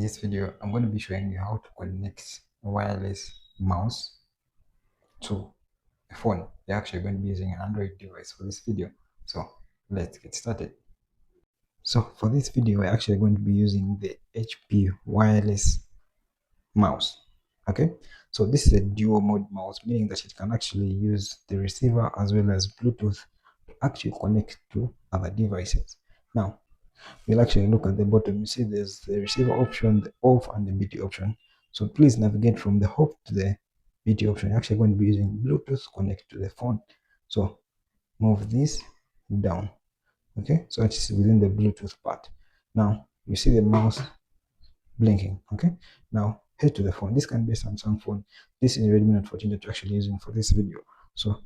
this video, I'm going to be showing you how to connect a wireless mouse to a phone. You're actually going to be using an Android device for this video. So let's get started. So for this video, we're actually going to be using the HP wireless mouse. Okay, so this is a dual mode mouse, meaning that it can actually use the receiver as well as Bluetooth to actually connect to other devices. Now, we'll actually look at the bottom. You see there's the receiver option, the off, and the BT option. So please navigate from the off to the BT option. You're actually going to be using Bluetooth connect to the phone. So move this down. Okay, so it's within the Bluetooth part. Now you see the mouse blinking. Okay, now head to the phone. This can be a Samsung phone. This is Redmi Note 14 that you're actually using for this video. So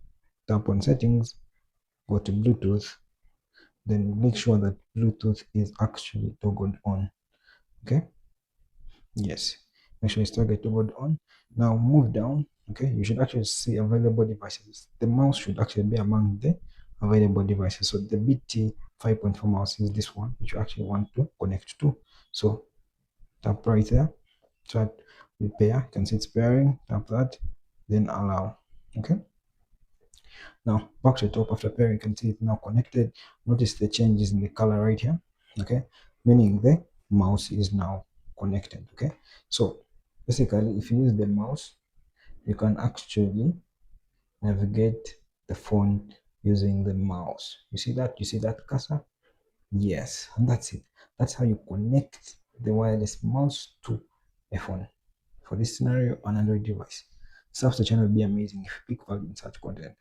tap on settings, go to Bluetooth, then make sure that Bluetooth is actually toggled on. Okay, yes, make sure it's toggled on. Now move down. Okay, you should actually see available devices. The mouse should actually be among the available devices. So the BT 5.4 mouse is this one which you actually want to connect to. So tap right there, tap the pair. You can see it's pairing. Tap that, then allow. Okay, now back to the top. After pairing, you can see it's now connected. Notice the changes in the color right here. Okay, meaning the mouse is now connected. Okay, so basically if you use the mouse, you can actually navigate the phone using the mouse. You see that cursor? Yes, and that's it. That's how you connect the wireless mouse to a phone. For this scenario, on Android device. Subs the channel will be amazing if you pick value in such content.